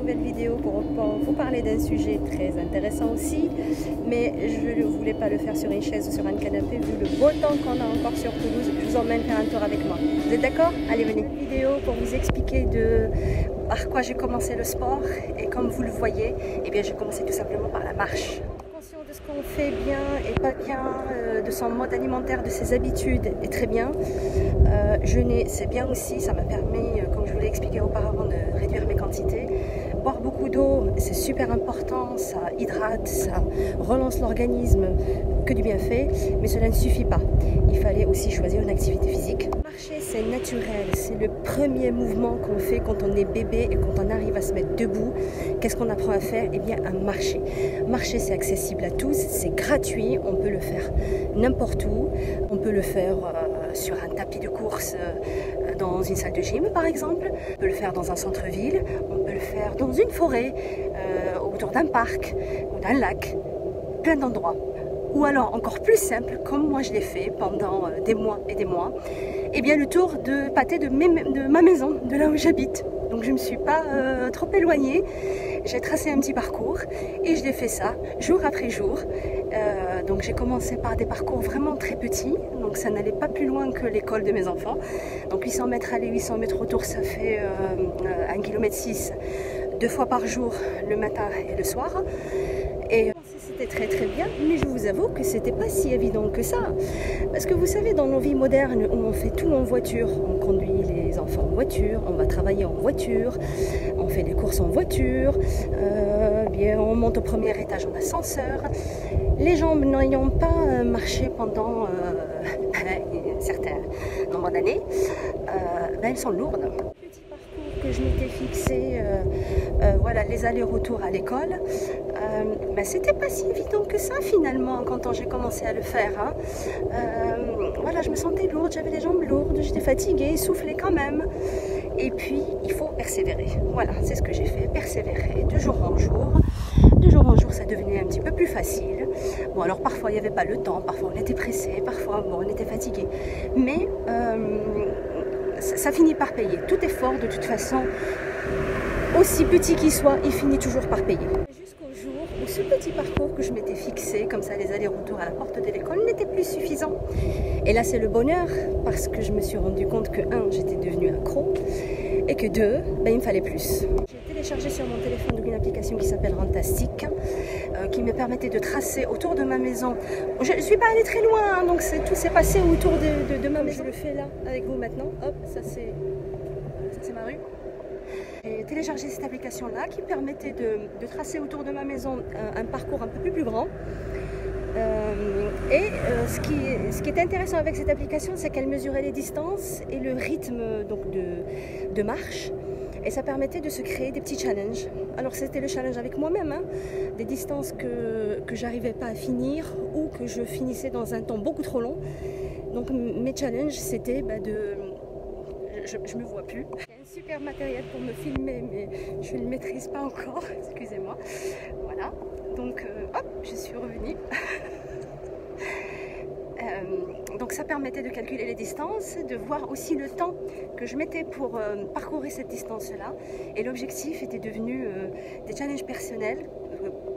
nouvelle vidéo pour vous parler d'un sujet très intéressant aussi, mais je ne voulais pas le faire sur une chaise ou sur un canapé vu le beau temps qu'on a encore sur Toulouse. Je vous emmène faire un tour avec moi. Vous êtes d'accord? Allez, venez. Une vidéo pour vous expliquer par quoi j'ai commencé le sport, et comme vous le voyez, eh bien j'ai commencé tout simplement par la marche. Conscient de ce qu'on fait bien et pas bien, de son mode alimentaire, de ses habitudes, est très bien. Jeûner, c'est bien aussi, ça m'a permis, comme je vous l'ai expliqué auparavant, de réduire mes quantités. Boire beaucoup d'eau, c'est super important, ça hydrate, ça relance l'organisme, que du bienfait, mais cela ne suffit pas. Il fallait aussi choisir une activité physique. Marcher, c'est naturel, c'est le premier mouvement qu'on fait quand on est bébé et quand on arrive à se mettre debout. Qu'est-ce qu'on apprend à faire? Eh bien, à marcher. Marcher, c'est accessible à tous, c'est gratuit, on peut le faire n'importe où. On peut le faire sur un tapis de course dans une salle de gym, par exemple. On peut le faire dans un centre-ville, on peut le faire dans une forêt, autour d'un parc ou d'un lac, plein d'endroits. Ou alors, encore plus simple, comme moi je l'ai fait pendant des mois et des mois, eh bien le tour de pâté de ma maison, de là où j'habite. Donc je ne me suis pas trop éloignée, j'ai tracé un petit parcours et je l'ai fait ça jour après jour. Donc j'ai commencé par des parcours vraiment très petits, donc ça n'allait pas plus loin que l'école de mes enfants. Donc 800 mètres aller, 800 mètres retour, ça fait 1,6 km, 2 fois par jour, le matin et le soir. Et c'était très très bien, mais je vous avoue que c'était pas si évident que ça. Parce que vous savez, dans nos vies modernes où on fait tout en voiture, on conduit les enfants en voiture, on va travailler en voiture, on fait des courses en voiture, bien on monte au premier étage en ascenseur. Les jambes n'ayant pas marché pendant un certain nombre d'années, elles sont lourdes. Que je m'étais fixé, voilà, les allers-retours à l'école, c'était pas si évident que ça finalement quand j'ai commencé à le faire. Hein. Voilà, je me sentais lourde, j'avais les jambes lourdes, j'étais fatiguée, essoufflée quand même. Et puis il faut persévérer. Voilà, c'est ce que j'ai fait, persévérer de jour en jour. De jour en jour, ça devenait un petit peu plus facile. Bon, alors parfois il n'y avait pas le temps, parfois on était pressé, parfois bon, on était fatigué. Mais ça finit par payer. Tout effort, de toute façon, aussi petit qu'il soit, il finit toujours par payer. Jusqu'au jour où ce petit parcours que je m'étais fixé, comme ça les allers-retours à la porte de l'école, n'était plus suffisant. Et là c'est le bonheur, parce que je me suis rendu compte que 1, j'étais devenue accro, et que 2, il me fallait plus. J'ai téléchargé sur mon téléphone une application qui s'appelle Rantastic, qui me permettait de tracer autour de ma maison. Je ne suis pas allée très loin, hein, donc tout s'est passé autour de ma maison. Je le fais là avec vous maintenant. Hop, ça c'est ma rue. J'ai téléchargé cette application-là qui permettait de tracer autour de ma maison un parcours un peu plus grand. Ce qui est intéressant avec cette application, c'est qu'elle mesurait les distances et le rythme donc, de marche. Et ça permettait de se créer des petits challenges. Alors c'était le challenge avec moi-même, hein, des distances que j'arrivais pas à finir ou que je finissais dans un temps beaucoup trop long. Donc mes challenges c'était je me vois plus. Il y a un super matériel pour me filmer, mais je ne le maîtrise pas encore, excusez-moi. Voilà, donc hop, je suis revenue. Donc ça permettait de calculer les distances, de voir aussi le temps que je mettais pour parcourir cette distance-là. Et l'objectif était devenu des challenges personnels,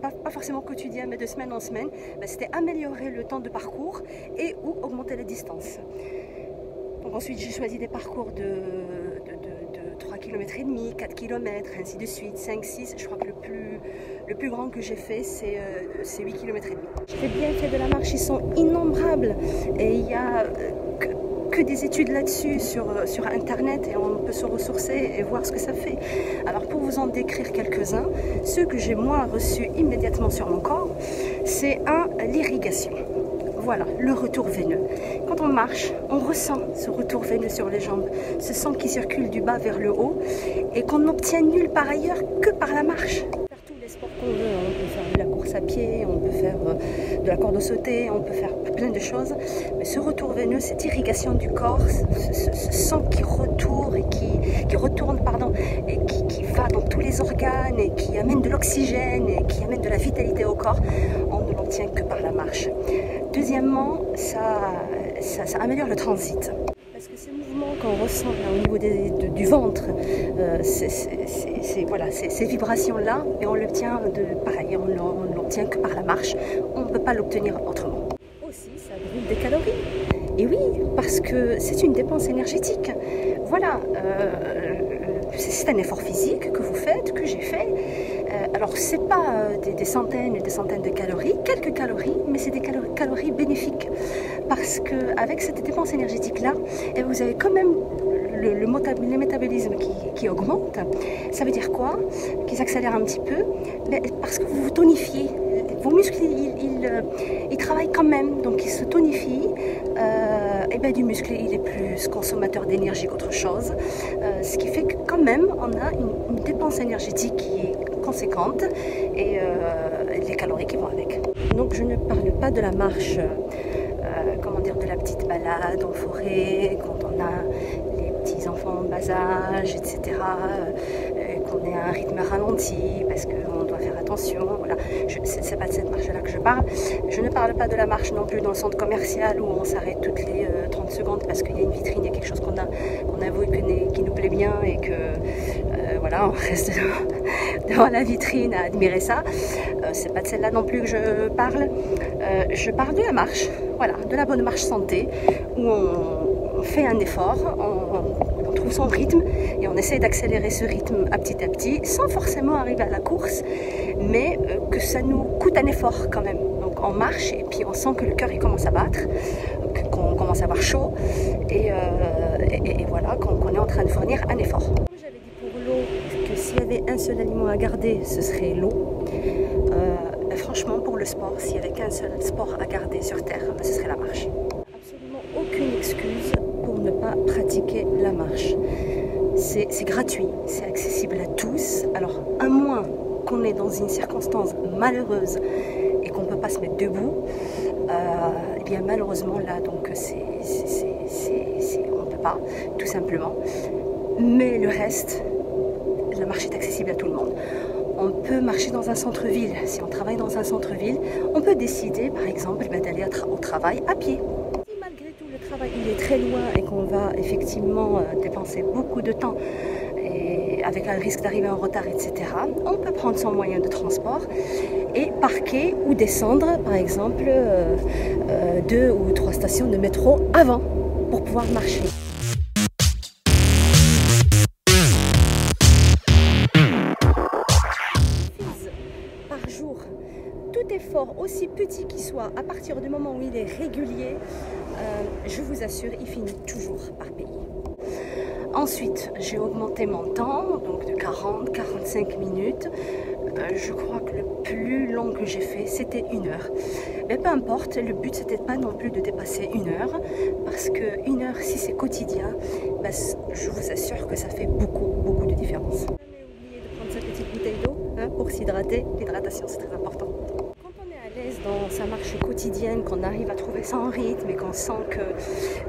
pas forcément quotidiens, mais de semaine en semaine. C'était améliorer le temps de parcours et ou augmenter la distance. Donc ensuite j'ai choisi des parcours de 3,5 km, 4 km, ainsi de suite, 5, 6. Je crois que le plus grand que j'ai fait, c'est 8 km. Les bienfaits de la marche, ils sont innombrables. Et il n'y a que des études là-dessus sur Internet, et on peut se ressourcer et voir ce que ça fait. Alors pour vous en décrire quelques-uns, ceux que j'ai moi reçus immédiatement sur mon corps, c'est l'irrigation. Voilà, le retour veineux. Quand on marche, on ressent ce retour veineux sur les jambes, ce sang qui circule du bas vers le haut et qu'on n'obtient nulle part ailleurs que par la marche. Faire tous les sports qu'on veut, on peut faire de la course à pied, on peut faire de la corde sautée, on peut faire plein de choses. Mais ce retour veineux, cette irrigation du corps, ce sang qui retourne et qui va dans tous les organes et qui amène de l'oxygène et qui amène de la vitalité au corps, on ne l'obtient que par la marche. Deuxièmement, ça améliore le transit. Parce que ces mouvements qu'on ressent là, au niveau du ventre, voilà, ces vibrations-là, et on l'obtient pareil, on l'obtient que par la marche. On ne peut pas l'obtenir autrement. Aussi, ça brûle des calories. Et oui, parce que c'est une dépense énergétique. Voilà, c'est un effort physique que vous faites, que j'ai fait. Alors, ce n'est pas des centaines et des centaines de calories, quelques calories, mais c'est des calories bénéfiques. Parce qu'avec cette dépense énergétique-là, vous avez quand même le métabolisme qui augmente. Ça veut dire quoi? Qu'ils accélèrent un petit peu, mais parce que vous vous tonifiez. Vos muscles, ils travaillent quand même, donc ils se tonifient. Et bien du muscle, il est plus consommateur d'énergie qu'autre chose. Ce qui fait que quand même, on a une dépense énergétique qui est conséquente et les calories qui vont avec. Donc je ne parle pas de la marche, comment dire, de la petite balade en forêt, quand on a les petits enfants en bas âge, etc. Qu'on ait un rythme ralenti parce qu'on doit faire attention. Voilà. C'est pas de cette marche-là que je parle. Je ne parle pas de la marche non plus dans le centre commercial où on s'arrête toutes les 30 secondes parce qu'il y a une vitrine, il y a quelque chose qu'on a vu qui nous plaît bien et que voilà, on reste devant la vitrine à admirer ça. C'est pas de celle-là non plus que je parle. Je parle de la marche, voilà, de la bonne marche santé où on fait un effort, on trouve son rythme et on essaie d'accélérer ce rythme à petit sans forcément arriver à la course, mais que ça nous coûte un effort quand même. Donc on marche et puis on sent que le cœur il commence à battre, qu'on commence à avoir chaud et voilà, qu'on est en train de fournir un effort. Comme j'avais dit pour l'eau, que s'il y avait un seul aliment à garder, ce serait l'eau. Franchement, pour le sport, s'il y avait qu'un seul sport à garder sur Terre, ce serait la marche. Absolument aucune excuse pour ne pas pratiquer la marche. C'est gratuit, c'est accessible à tous. Alors, à moins qu'on est dans une circonstance malheureuse et qu'on ne peut pas se mettre debout, eh bien malheureusement là, donc on ne peut pas, tout simplement. Mais le reste, la marche est accessible à tout le monde. On peut marcher dans un centre-ville. Si on travaille dans un centre-ville, on peut décider, par exemple, d'aller au travail à pied. Si malgré tout le travail il est très loin et qu'on va effectivement dépenser beaucoup de temps et avec un risque d'arriver en retard, etc., on peut prendre son moyen de transport et parquer ou descendre, par exemple, 2 ou 3 stations de métro avant pour pouvoir marcher. Tout effort, aussi petit qu'il soit, à partir du moment où il est régulier, je vous assure, il finit toujours par payer. Ensuite, j'ai augmenté mon temps, donc de 40-45 minutes. Je crois que le plus long que j'ai fait, c'était 1 heure. Mais peu importe, le but, c'était pas non plus de dépasser 1 heure, parce que 1 heure, si c'est quotidien, ben, je vous assure que ça fait beaucoup de différence. Jamais oublier de prendre sa petite bouteille d'eau hein, pour s'hydrater. L'hydratation, c'est très important. Dans sa marche quotidienne, qu'on arrive à trouver son rythme et qu'on sent que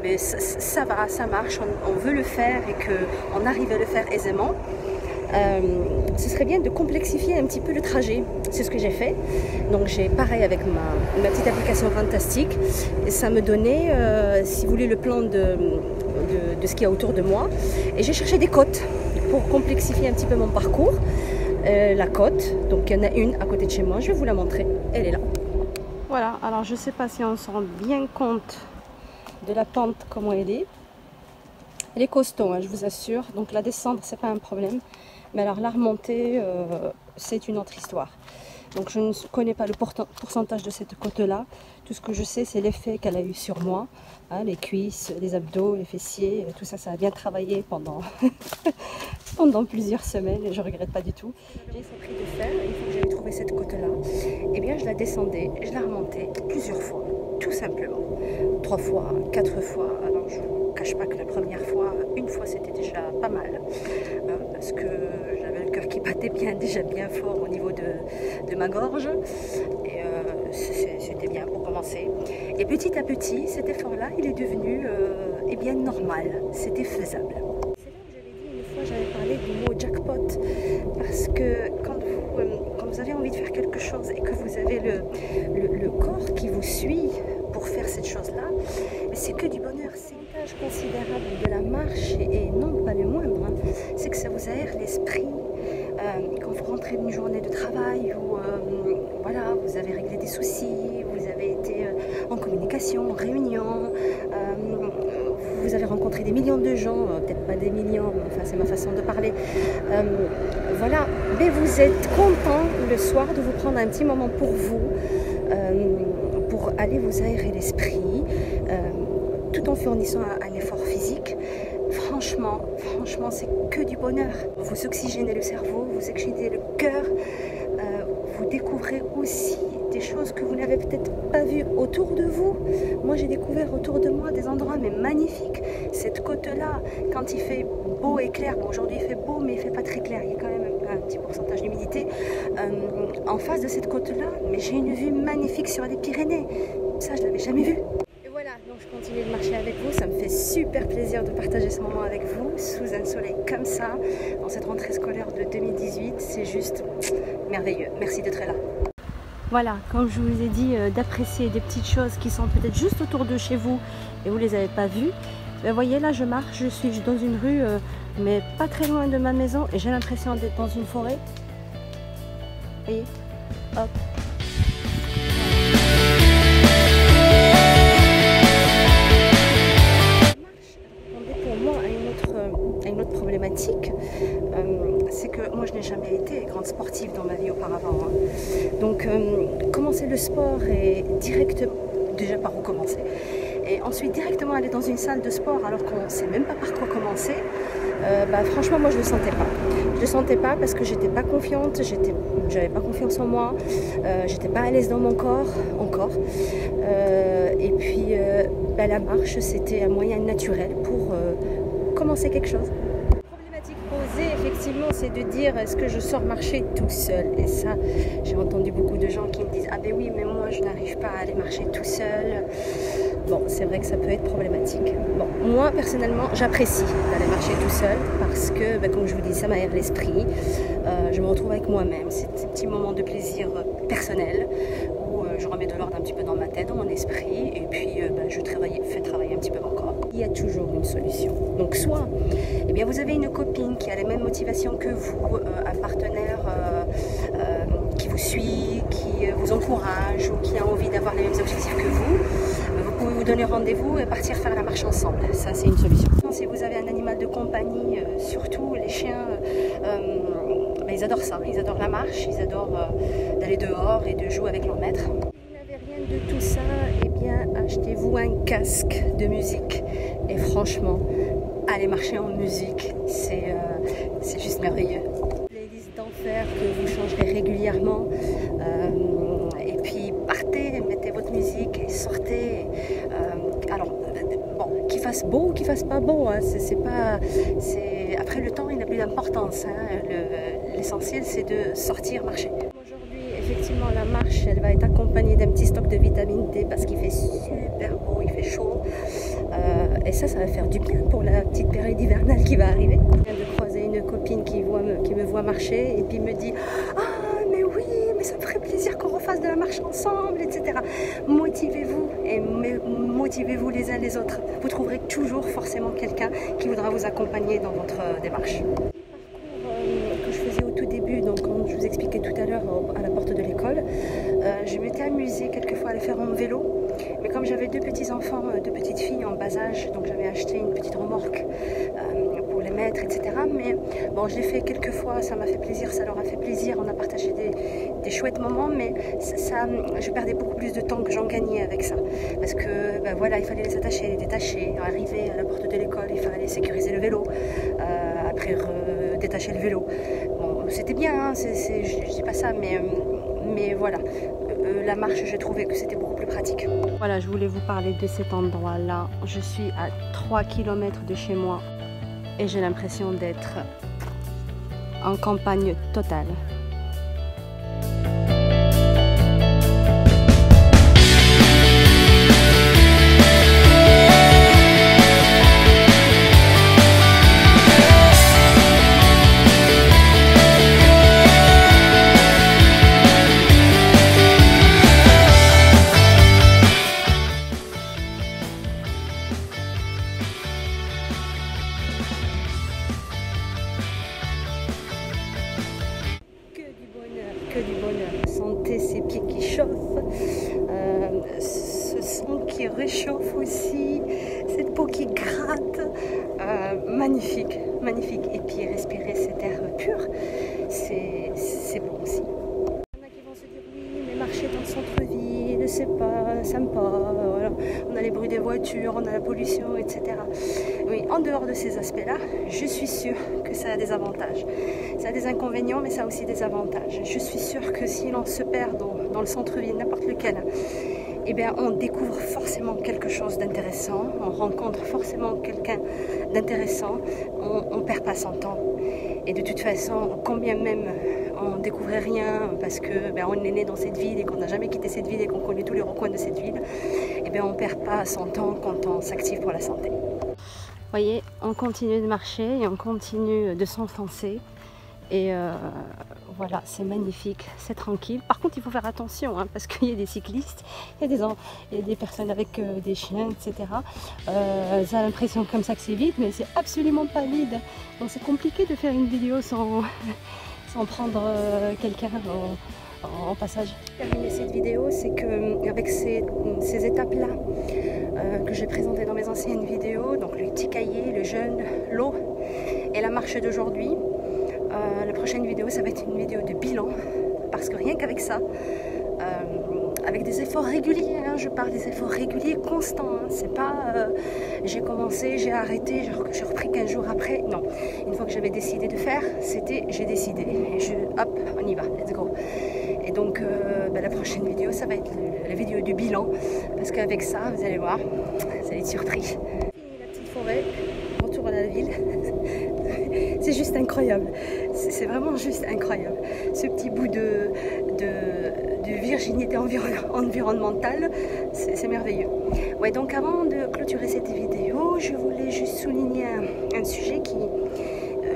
mais ça va, ça marche, on veut le faire et qu'on arrive à le faire aisément, ce serait bien de complexifier un petit peu le trajet. C'est ce que j'ai fait. Donc j'ai pareil avec ma petite application fantastique et ça me donnait, si vous voulez, le plan de ce qu'il y a autour de moi. Et j'ai cherché des côtes pour complexifier un petit peu mon parcours. La côte, donc il y en a une à côté de chez moi, je vais vous la montrer, elle est là. Voilà, alors je ne sais pas si on se rend bien compte de la pente, comment elle est. Elle est costaud, hein, je vous assure, donc la descente, c'est pas un problème. Mais alors la remontée, c'est une autre histoire. Donc je ne connais pas le pourcentage de cette côte-là. Tout ce que je sais, c'est l'effet qu'elle a eu sur moi. Hein, les cuisses, les abdos, les fessiers, tout ça, ça a bien travaillé pendant, pendant plusieurs semaines et je ne regrette pas du tout. J'ai appris de faire, une fois que j'avais trouvé cette côte-là, eh bien je la descendais, je la remontais plusieurs fois, tout simplement. 3 fois, 4 fois. Alors je ne vous cache pas que la première fois, une fois c'était déjà pas mal. Hein, parce que j'avais le cœur qui battait déjà bien fort au niveau de ma gorge. Et c'était bien pour commencer. Et petit à petit, cet effort-là, il est devenu eh bien normal. C'était faisable. C'est là où j'avais dit une fois, j'avais parlé du mot jackpot. Parce que quand vous avez envie de faire quelque chose et que vous avez le corps qui vous suit pour faire cette chose-là. Mais c'est que du bonheur. C'est l'avantage considérable de la marche, et non pas le moindre, hein, c'est que ça vous aère l'esprit. Quand vous rentrez d'une journée de travail où voilà, vous avez réglé des soucis, vous avez été en communication, en réunion, vous avez rencontré des millions de gens, peut-être pas des millions, mais enfin c'est ma façon de parler. Voilà, mais vous êtes content le soir de vous prendre un petit moment pour vous, pour aller vous aérer l'esprit, tout en fournissant un effort physique. Franchement, c'est que du bonheur. Vous oxygénez le cerveau, vous oxygénez le cœur, vous découvrez aussi des choses que vous n'avez peut-être pas vues autour de vous. Moi, j'ai découvert autour de moi des endroits mais magnifiques. Cette côte-là, quand il fait beau et clair, bon, aujourd'hui il fait beau mais il fait pas très clair, il y a quand même un petit pourcentage d'humidité. En face de cette côte-là, mais j'ai une vue magnifique sur les Pyrénées. Ça, je l'avais jamais vu. Donc je continue de marcher avec vous, ça me fait super plaisir de partager ce moment avec vous, sous un soleil comme ça, dans cette rentrée scolaire de 2018, c'est juste merveilleux. Merci d'être là. Voilà, comme je vous ai dit, d'apprécier des petites choses qui sont peut-être juste autour de chez vous et vous ne les avez pas vues. Vous voyez, là je marche, je suis dans une rue, mais pas très loin de ma maison, et j'ai l'impression d'être dans une forêt. Vous voyez, hop. Une autre problématique, c'est que moi je n'ai jamais été grande sportive dans ma vie auparavant, hein. Donc commencer le sport et directement, déjà par où commencer, et ensuite directement aller dans une salle de sport alors qu'on ne sait même pas par quoi commencer, franchement moi je ne le sentais pas. Je ne le sentais pas parce que j'étais pas confiante, j'avais pas confiance en moi, j'étais pas à l'aise dans mon corps encore, et puis la marche c'était un moyen naturel pour commencer quelque chose. La problématique posée, effectivement, c'est de dire est-ce que je sors marcher tout seul? Et ça, j'ai entendu beaucoup de gens qui me disent ah ben oui, mais moi je n'arrive pas à aller marcher tout seul. Bon, c'est vrai que ça peut être problématique. Bon, moi personnellement, j'apprécie d'aller marcher tout seul parce que, comme je vous dis, ça m'aère l'esprit. Je me retrouve avec moi-même. C'est un petit moment de plaisir personnel où je remets de l'ordre un petit peu dans ma tête, dans mon esprit, et puis je fais travailler un petit peu mon corps. Il y a toujours une solution. Donc soit vous avez une copine qui a les mêmes motivations que vous, un partenaire qui vous suit, qui vous encourage ou qui a envie d'avoir les mêmes objectifs que vous. Vous pouvez vous donner rendez-vous et partir faire la marche ensemble. Ça, c'est une solution. Si vous avez un animal de compagnie, surtout les chiens, ils adorent ça. Ils adorent la marche, ils adorent d'aller dehors et de jouer avec leur maître. Si vous n'avez rien de tout ça, achetez-vous un casque de musique. Et franchement, aller marcher en musique, c'est juste merveilleux. Playlist d'enfer que vous changerez régulièrement. Et puis partez, mettez votre musique et sortez. Alors, bon, qu'il fasse beau ou qu'il fasse pas beau, hein, après le temps, il n'a plus d'importance. Hein, l'essentiel, c'est de sortir, marcher. Aujourd'hui, effectivement, la marche, elle va être accompagnée d'un petit stock de vitamine D parce qu'il fait super beau, il fait chaud. Et ça va faire du bien pour la petite période hivernale qui va arriver. Je viens de croiser une copine qui me voit marcher et puis me dit « Ah, mais oui, mais ça me ferait plaisir qu'on refasse de la marche ensemble, etc. » Motivez-vous et motivez-vous les uns les autres. Vous trouverez toujours forcément quelqu'un qui voudra vous accompagner dans votre démarche. Que je faisais au tout début, donc comme je vous expliquais tout à l'heure à la porte de l'école, je m'étais amusée quelquefois à le faire en vélo. Mais comme j'avais deux petits enfants, deux petites filles en bas âge, donc j'avais acheté une petite remorque pour les mettre, etc. Mais bon, je l'ai fait quelques fois, ça m'a fait plaisir, ça leur a fait plaisir, on a partagé des chouettes moments, mais je perdais beaucoup plus de temps que j'en gagnais avec ça. Parce que voilà, il fallait les attacher, les détacher, arriver à la porte de l'école, il fallait sécuriser le vélo, après détacher le vélo. Bon, c'était bien, hein, je dis pas ça, mais voilà. La marche, je trouvais que c'était beaucoup plus pratique. Voilà, je voulais vous parler de cet endroit-là. Je suis à 3 km de chez moi et j'ai l'impression d'être en campagne totale. que du bonheur. Sentez ces pieds qui chauffent, ce sang qui réchauffe aussi, cette peau qui gratte. Magnifique, magnifique. Et puis respirer cet air pur, c'est bon aussi. Il y en a qui vont se dire oui, mais marcher dans le centre-ville, c'est pas sympa. Voilà. On a les bruits des voitures, on a la pollution, etc. Oui, en dehors de ces aspects-là, je suis sûre que ça a des avantages. Ça a des inconvénients, mais ça a aussi des avantages. Je suis sûre que si l'on se perd dans le centre-ville, n'importe lequel, eh bien, on découvre forcément quelque chose d'intéressant, on rencontre forcément quelqu'un d'intéressant, on ne perd pas son temps. Et de toute façon, combien même on ne découvrait rien parce que on est né dans cette ville et qu'on n'a jamais quitté cette ville et qu'on connaît tous les recoins de cette ville, eh bien, on ne perd pas son temps quand on s'active pour la santé. Vous voyez, on continue de marcher et on continue de s'enfoncer. Et voilà, c'est magnifique, c'est tranquille. Par contre, il faut faire attention parce qu'il y a des cyclistes, il y a des personnes avec des chiens, etc. Ça a l'impression comme ça que c'est vide, mais c'est absolument pas vide. Donc c'est compliqué de faire une vidéo sans prendre quelqu'un en passage. Pour terminer cette vidéo, c'est qu'avec ces étapes-là que j'ai présentées dans mes anciennes vidéos, donc le petit cahier, le jeûne, l'eau et la marche d'aujourd'hui, la prochaine vidéo, ça va être une vidéo de bilan, parce que rien qu'avec ça, avec des efforts réguliers, je parle des efforts réguliers constants, c'est pas j'ai commencé, j'ai arrêté, j'ai repris 15 jours après, non. Une fois que j'avais décidé de faire, c'était j'ai décidé, et hop, on y va, let's go. Et donc la prochaine vidéo, ça va être la vidéo du bilan, parce qu'avec ça, vous allez voir, vous allez être surpris. Fini la petite forêt, retour à la ville. C'est juste incroyable, c'est vraiment juste incroyable. Ce petit bout de virginité environnementale, c'est merveilleux. Ouais, donc avant de clôturer cette vidéo, je voulais juste souligner un sujet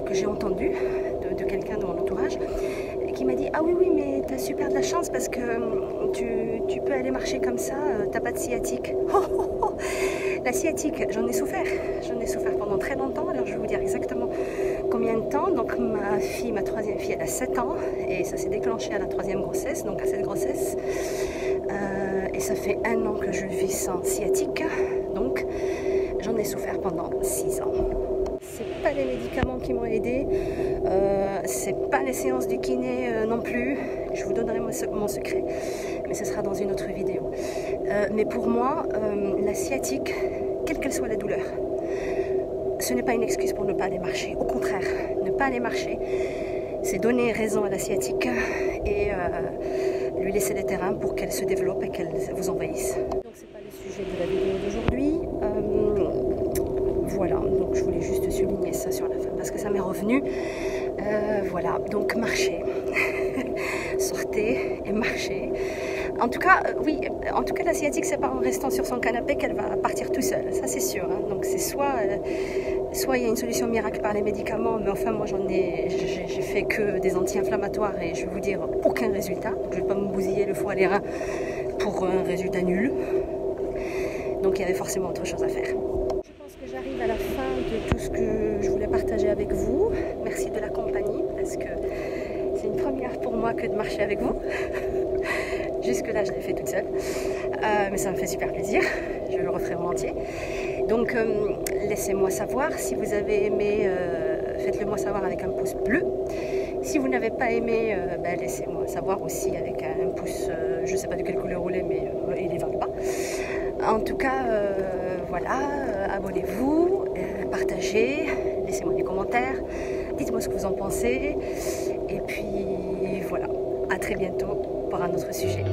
que j'ai entendu de quelqu'un de mon entourage qui m'a dit « Ah oui, mais t'as super de la chance parce que tu peux aller marcher comme ça, t'as pas de sciatique. » La sciatique, j'en ai souffert pendant très longtemps, alors je vais vous dire exactement combien de temps. Donc ma troisième fille, elle a 7 ans et ça s'est déclenché à la 3e grossesse, donc à cette grossesse. Et ça fait 1 an que je vis sans sciatique, donc j'en ai souffert pendant 6 ans. C'est pas les médicaments qui m'ont aidé, c'est pas les séances du kiné non plus. Je vous donnerai mon secret, mais ce sera dans une autre vidéo. Mais pour moi, la sciatique, quelle qu'elle soit la douleur, ce n'est pas une excuse pour ne pas aller marcher. Au contraire, ne pas aller marcher, c'est donner raison à la sciatique et lui laisser les terrains pour qu'elle se développe et qu'elle vous envahisse. Donc c'est pas le sujet de la vidéo d'aujourd'hui. Voilà, donc je voulais juste souligner ça sur la fin parce que ça m'est revenu. Voilà, donc marchez. Sortez et marchez. En tout cas, oui, en tout cas la sciatique, c'est pas en restant sur son canapé qu'elle va partir tout seul, ça c'est sûr. Donc c'est soit il y a une solution miracle par les médicaments, mais enfin moi j'ai fait que des anti-inflammatoires et je vais vous dire aucun résultat. Donc je vais pas me bousiller le foie et les reins pour un résultat nul. Donc il y avait forcément autre chose à faire. Je pense que j'arrive à la fin de tout ce que je voulais partager avec vous. Merci de la compagnie parce que c'est une première pour moi que de marcher avec vous. Jusque là je l'ai fait toute seule, mais ça me fait super plaisir, je le referai volontiers. Donc laissez-moi savoir si vous avez aimé, faites-le moi savoir avec un pouce bleu. Si vous n'avez pas aimé, laissez-moi savoir aussi avec un pouce, je ne sais pas de quelle couleur rouler, mais il est vers le bas. En tout cas, voilà, abonnez-vous, partagez, laissez-moi des commentaires, dites-moi ce que vous en pensez. Et puis voilà, à très bientôt pour un autre sujet.